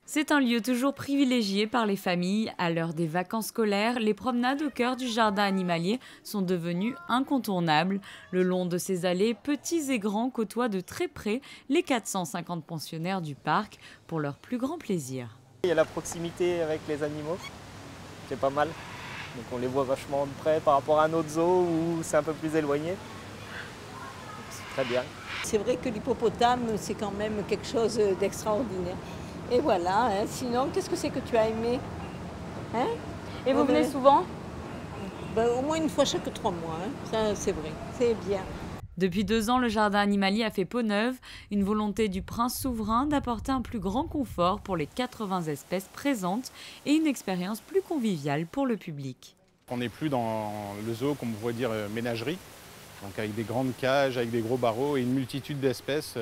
C'est un lieu toujours privilégié par les familles. À l'heure des vacances scolaires, les promenades au cœur du jardin animalier sont devenues incontournables. Le long de ces allées, petits et grands côtoient de très près les 450 pensionnaires du parc pour leur plus grand plaisir. Il y a la proximité avec les animaux, c'est pas mal. Donc on les voit vachement de près par rapport à un autre zoo où c'est un peu plus éloigné. C'est très bien. C'est vrai que l'hippopotame, c'est quand même quelque chose d'extraordinaire. Et voilà, hein. Sinon, qu'est-ce que c'est que tu as aimé, hein? Et vous venez souvent? Au moins une fois chaque 3 mois, hein. Ça c'est vrai, c'est bien. Depuis 2 ans, le jardin animalier a fait peau neuve, une volonté du prince souverain d'apporter un plus grand confort pour les 80 espèces présentes et une expérience plus conviviale pour le public. On n'est plus dans le zoo, comme on pourrait dire, ménagerie, donc avec des grandes cages, avec des gros barreaux et une multitude d'espèces.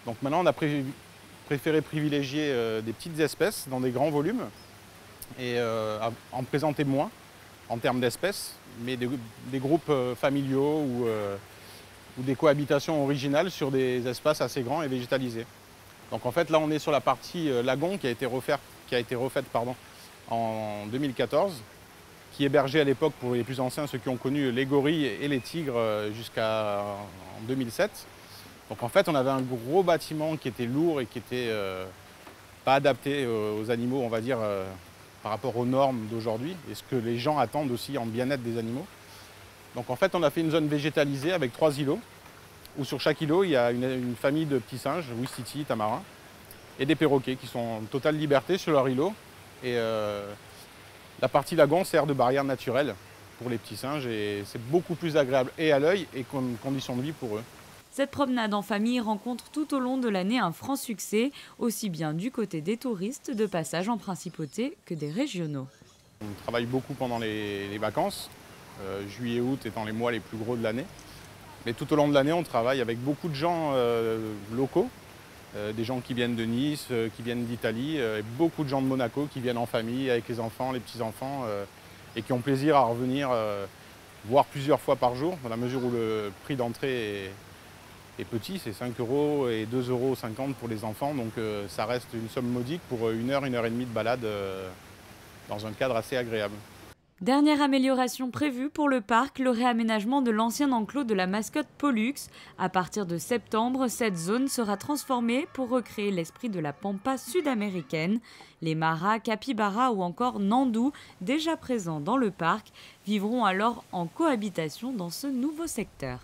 Donc maintenant, on a préféré privilégier des petites espèces dans des grands volumes et en présenter moins en termes d'espèces, mais des groupes familiaux ou des cohabitations originales sur des espaces assez grands et végétalisés. Donc en fait, là, on est sur la partie lagon qui a été refaite en 2014, qui hébergeait à l'époque, pour les plus anciens, ceux qui ont connu les gorilles et les tigres jusqu'en 2007. Donc en fait, on avait un gros bâtiment qui était lourd et qui n'était pas adapté aux animaux, on va dire, par rapport aux normes d'aujourd'hui et ce que les gens attendent aussi en bien-être des animaux. Donc en fait, on a fait une zone végétalisée avec 3 îlots, où sur chaque îlot, il y a une famille de petits singes, ouistiti, tamarins, et des perroquets qui sont en totale liberté sur leur îlot. Et la partie lagon sert de barrière naturelle pour les petits singes et c'est beaucoup plus agréable et à l'œil et comme condition de vie pour eux. Cette promenade en famille rencontre tout au long de l'année un franc succès, aussi bien du côté des touristes de passage en principauté que des régionaux. On travaille beaucoup pendant les vacances, juillet et août étant les mois les plus gros de l'année. Mais tout au long de l'année, on travaille avec beaucoup de gens locaux, des gens qui viennent de Nice, qui viennent d'Italie, et beaucoup de gens de Monaco qui viennent en famille avec les enfants, les petits-enfants, et qui ont plaisir à revenir voir plusieurs fois par jour, dans la mesure où le prix d'entrée est petit, c'est 5 € et 2,50 € pour les enfants, donc ça reste une somme modique pour 1 heure, 1 heure et demie de balade dans un cadre assez agréable. Dernière amélioration prévue pour le parc, le réaménagement de l'ancien enclos de la mascotte Pollux. À partir de septembre, cette zone sera transformée pour recréer l'esprit de la pampa sud-américaine. Les maras, capybaras ou encore nandous, déjà présents dans le parc, vivront alors en cohabitation dans ce nouveau secteur.